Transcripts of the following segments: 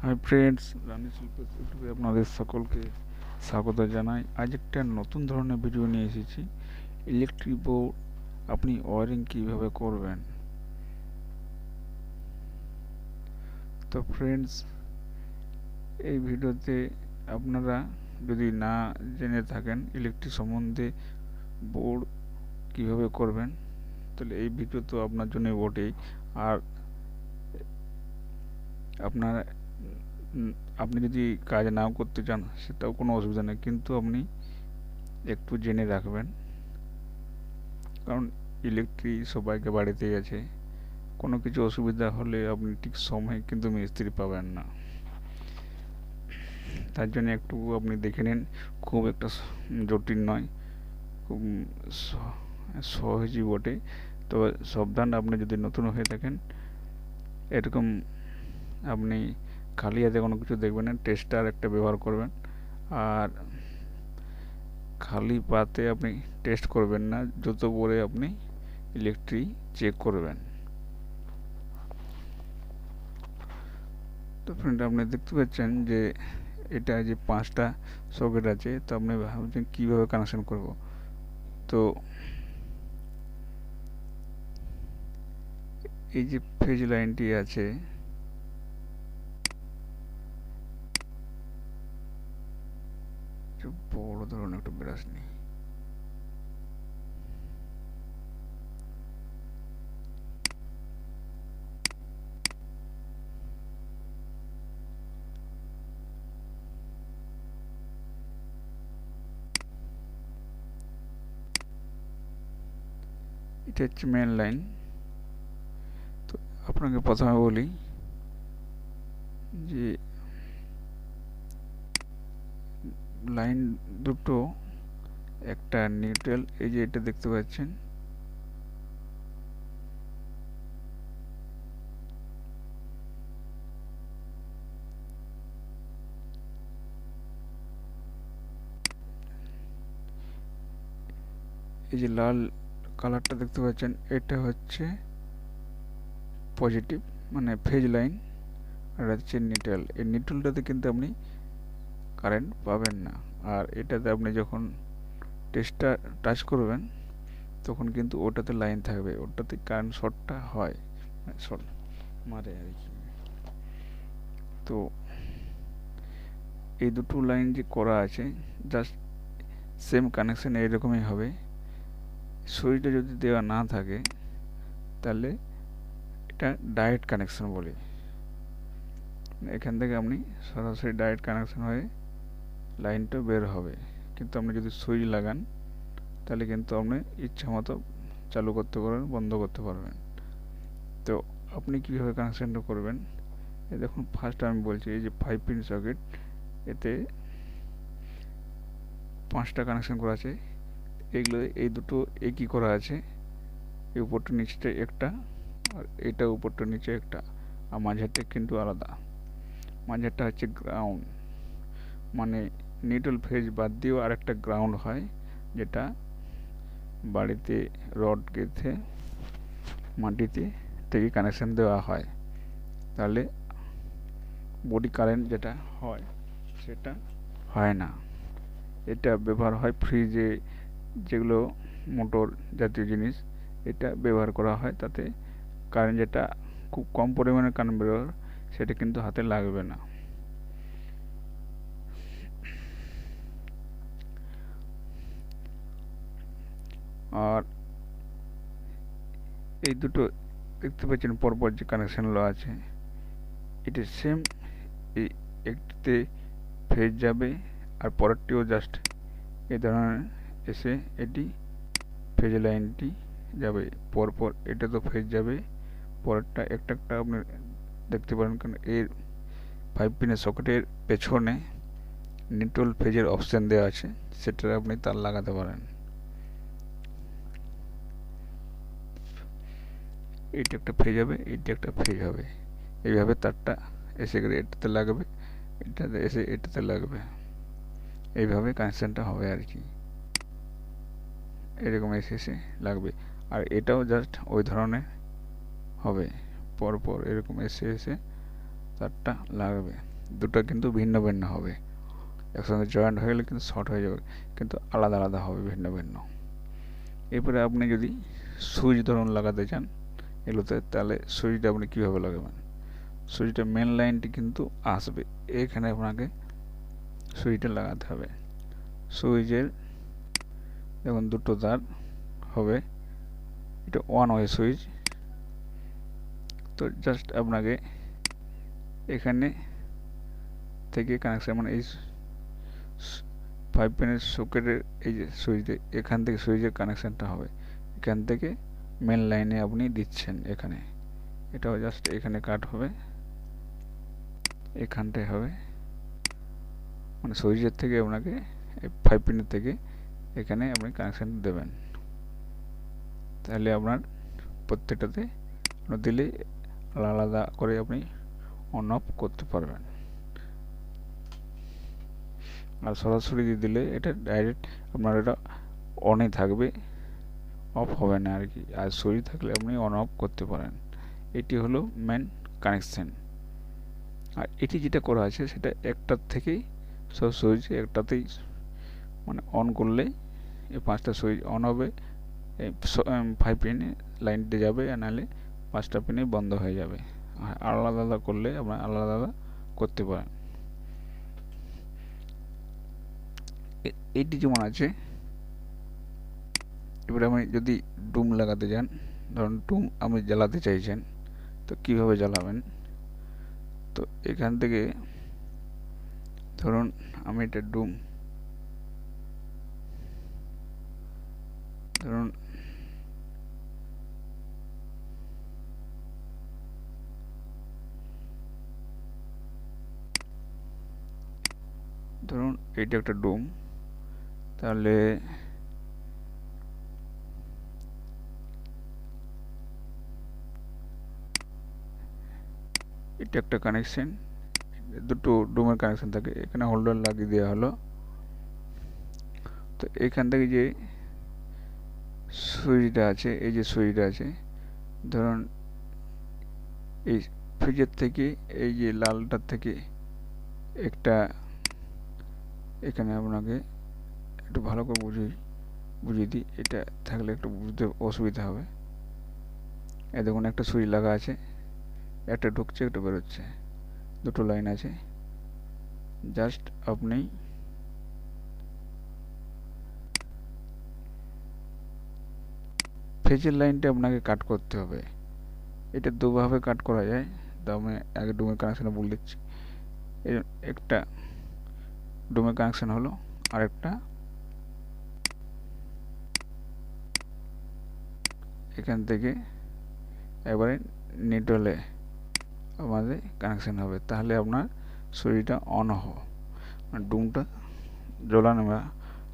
Hi friends, RaniSelectPlex ইউটিউবে আপনাদের সকলকে স্বাগত জানাই। আজ একটা নতুন ধরনের ভিডিও নিয়ে এসেছি। ইলেকট্রিক বোর্ড আপনি ওয়ারিং কিভাবে করবেন। তো ফ্রেন্ডস, এই ভিডিওতে আপনারা যদি না জেনে থাকেন ইলেকট্রিক সম্বন্ধে বোর্ড কিভাবে করবেন, তাহলে এই ভিডিও তো আপনার জন্যই বটেই। আর আপনারা আপনি যদি কাজ নাও করতে চান সেটাও কোনো অসুবিধা নেই, কিন্তু আপনি একটু জেনে রাখবেন, কারণ ইলেকট্রিক সবাইকে বাড়িতেই আছে। কোনো কিছু অসুবিধা হলে আপনি ঠিক সময়ে কিন্তু মিস্ত্রি পাবেন না। তার জন্য একটু আপনি দেখে নিন, খুব একটা জটিল নয়, খুব সহজই বটে। তো সাবধান, আপনি যদি নতুন হয়ে থাকেন এরকম আপনি খালি হাতে কোনো কিছু দেখবেন না, টেস্টার একটা ব্যবহার করবেন। আর খালি পাতে আপনি টেস্ট করবেন না, জুতো পরে আপনি ইলেকট্রিক চেক করবেন। তো ফ্রেন্ড, আপনি দেখতে পাচ্ছেন যে এটা যে 5টা সকেট আছে, তো আপনি ভাবছেন কীভাবে কানেকশন করব। তো এই যে ফেজ লাইনটি আছে, বড় ধরনের একটা ব্রাশ নেই, এটা হচ্ছে মেন লাইন। তো আপনাকে প্রথমে বলি যে লাইন দুটো, একটা নিউট্রাল, এই যে এটা দেখতে পাচ্ছেন, এই যে লাল কালারটা দেখতে পাচ্ছেন, এটা হচ্ছে পজিটিভ মানে ফেজ লাইন, আর হচ্ছে নিউট্রাল। এই নিউট্রালটাতে কিন্তু আপনি কারেন্ট পাবেন না, আর এটাতে আপনি যখন টেস্টটা টাচ করবেন তখন কিন্তু ওটাতে লাইন থাকবে, ওটাতে কারেন্ট শর্টটা হয়, শর্ট মারে আর কি। তো এই দুটো লাইন যে করা আছে জাস্ট সেম কানেকশন এইরকমই হবে। সুইচটা যদি দেওয়া না থাকে তাহলে এটা ডাইরেক্ট কানেকশন বলি। এখান থেকে আপনি সরাসরি ডাইরেক্ট কানেকশন হয়ে লাইনটা বের হবে। কিন্তু আপনি যদি সুইচ লাগান তাহলে কিন্তু আপনি ইচ্ছা মতো চালু করতে পারবেন, বন্ধ করতে পারবেন। তো আপনি কীভাবে কানেকশানটা করবেন, এই দেখুন ফার্স্ট আমি বলছি, এই যে 5 পিন সকেট, এতে 5টা কানেকশান করা আছে। এগুলো এই দুটো একই করা আছে, এই উপরটা নিচটা একটা, আর এটা উপরটা নিচে একটা, আর মাঝেরটা কিন্তু আলাদা। মাঝেরটা হচ্ছে গ্রাউন্ড, মানে নিউট্রাল ফেজ বাদ দিয়েও আরেকটা গ্রাউন্ড হয়, যেটা বাড়িতে রড গেঁথে মাটিতে থেকে কানেকশান দেওয়া হয়, তাহলে বডি কারেন্ট যেটা হয় সেটা হয় না। এটা ব্যবহার হয় ফ্রিজে, যেগুলো মোটর জাতীয় জিনিস, এটা ব্যবহার করা হয়, তাতে কারেন্ট যেটা খুব কম পরিমাণে কারেন্ট বেরোয় সেটা কিন্তু হাতে লাগবে না। আর এই দুটো দেখতে পাচ্ছেন পরপর যে কানেকশানগুলো আছে, এটা সেম, এই একটিতে ফেজ যাবে আর পরেরটিও জাস্ট এই ধরনের এসে এটি ফেজ লাইনটি যাবে পরপর, এটা তো ফেজ যাবে, পরেরটা একটা একটা আপনি দেখতে পারেন, কারণ এর 5 পিনের সকেটের পেছনে নিউট্রাল ফেজের অপশান দেওয়া আছে, সেটা আপনি তার লাগাতে পারেন। এইটা একটা ফেজ হবে, এইটা একটা ফেজ হবে, এইভাবে তারটা এসে গেলে এটাতে লাগবে, এটাতে এসে এটাতে লাগবে, এইভাবে কানেকশানটা হবে আর কি, এরকম এসে এসে লাগবে। আর এটাও জাস্ট ওই ধরনের হবে, পরপর এরকম এসে এসে তারটা লাগবে, দুটো কিন্তু ভিন্ন ভিন্ন হবে। একসঙ্গে জয়েন্ট হয়ে গেলে কিন্তু শর্ট হয়ে যাবে, কিন্তু আলাদা আলাদা হবে, ভিন্ন ভিন্ন। এরপরে আপনি যদি সুইচ ধরুন লাগাতে চান এগুলোতে, তাহলে সুইচটা আপনি কীভাবে লাগাবেন? সুইচটা মেন লাইনটি কিন্তু আসবে, এখানে আপনাকে সুইচটা লাগাতে হবে। সুইচের দেখুন দুটো তার হবে, এটা ওয়ান ওয়ে সুইচ। তো জাস্ট আপনাকে এখানে থেকে কানেকশন, মানে এই 5 পিনের সকেটের এই যে সুইচে, এখান থেকে সুইচের কানেকশানটা হবে, এখান থেকে মেন লাইনে আপনি দিচ্ছেন এখানে। এটাও জাস্ট এখানে কাট হবে, এখানটায় হবে, মানে সুইচের থেকে আপনাকে 5 পিনের থেকে এখানে আপনি কানেকশান দেবেন। তাহলে আপনার প্রত্যেকটাতে দিলে আলাদা আলাদা করে আপনি অন অফ করতে পারবেন। আর সরাসরি দিয়ে দিলে এটা ডাইরেক্ট আপনার এটা অনে থাকবে, অফ হবে না আর কি। আর সুইচ থাকলে আপনি অন অফ করতে পারেন। এটি হলো মেন কানেকশান। আর এটি যেটা করা আছে সেটা একটার থেকেই সব সুইচ একটাতেই, মানে অন করলে এই 5টা সুইচ অন হবে, এই 5 পিনে লাইনটি যাবে, আর নাহলে 5টা পিনে বন্ধ হয়ে যাবে। আর আলাদা আলাদা করলে আপনার আলাদা আলাদা করতে পারেন। এইটি যেমন আছে। এবারে আপনি যদি ডুম লাগাতে যান, ধরুন ডুম আপনি জ্বালাতে চাইছেন, তো কিভাবে জ্বালাবেন? তো এখান থেকে ধরুন আমি এটা ডুম, ধরুন এইটা একটা ডুম, তাহলে এটা একটা কানেকশন, দুটো ডুমের কানেকশন থাকে, এখানে হোল্ডার লাগিয়ে দেওয়া হলো। তো এখান থেকে যে সুইচটা আছে, এই যে সুইচটা আছে, ধরুন এই ফ্রিজের থেকে এই যে লালটার থেকে একটা, এখানে আপনাকে একটু ভালো করে বুঝিয়ে দিই, এটা থাকলে একটু বুঝতে অসুবিধা হবে। এই দেখুন একটা সুইচ লাগা আছে, একটা ঢুকছে একটা বেরোচ্ছে, দুটো লাইন আছে। জাস্ট আপনি ফেজের লাইনটা আপনাকে কাট করতে হবে। এটা দুভাবে কাট করা যায়, তো আমি আগে ডুমের কানেকশানে বলে দিচ্ছি। একটা ডুমের কানেকশান হলো, আরেকটা এখান থেকে এবারে নিউট্রালে আমাদের কানেকশান হবে, তাহলে আপনার সুইচটা অন হবে, মানে ডুমটা জ্বলানো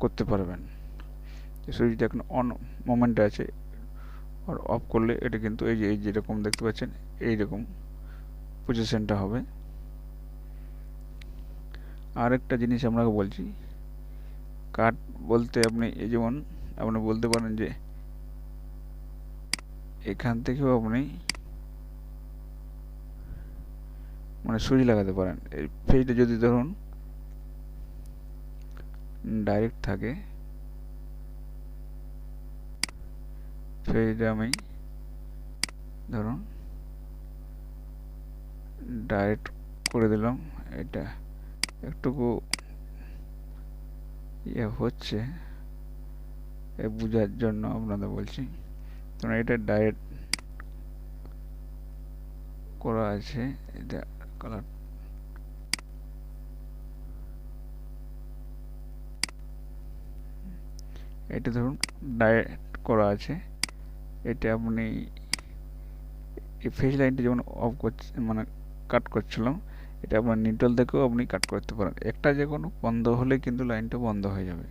করতে পারবেন। সুইচটা এখন অন মোমেন্টে আছে, আর অফ করলে এটা কিন্তু এই যে যেরকম দেখতে পাচ্ছেন এইরকম পজিশনটা হবে। আর একটা জিনিস আপনাকে বলছি, কাট বলতে আপনি এই যেমন আপনি বলতে পারেন যে এখান থেকেও আপনি মানে সুইচ লাগাতে পারেন। এই ফেজটা যদি ধরুন ডাইরেক্ট থাকে, ফেজটা আমি ধরুন ডাইরেক্ট করে দিলাম, এটা একটুকু হচ্ছে বোঝার জন্য আপনাদের বলছি। কারণ এটা ডাইরেক্ট করা আছে, এটা কালার এটা ধরুন ডাইরেক্ট করা আছে। এটা আপনি এই ফেজ লাইনটা যেমন অফ করছে, মানে কাট করছিলাম, এটা আপনার নিউট্রাল থেকেও আপনি কাট করতে পারেন। একটা যে কোনো বন্ধ হলে কিন্তু লাইনটা বন্ধ হয়ে যাবে,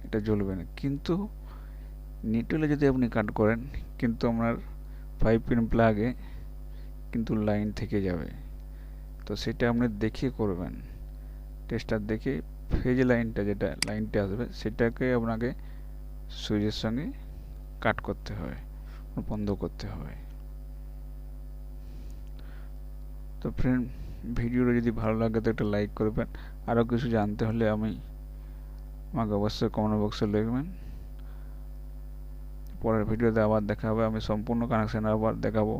এটা জ্বলবে না। কিন্তু নিউট্রালে যদি আপনি কাট করেন, কিন্তু আপনার 5 পিন প্লাগে কিন্তু লাইন থেকে যাবে। তো সেটা আপনি দেখে করবেন, টেস্টার দেখে ফেজ লাইনটা, যেটা লাইনটা আসবে সেটাকে আপনাকে সুইচের সঙ্গে কাট করতে হবে, বন্ধ করতে হবে। তো ফ্রেন্ড, ভিডিওটা যদি ভালো লাগে তো একটা লাইক করবেন। আরও কিছু জানতে হলে আমাকে অবশ্যই কমেন্ট বক্সে লিখবেন। পরের ভিডিওতে আবার দেখা হবে। আমি সম্পূর্ণ কানেকশান আবার দেখাবো।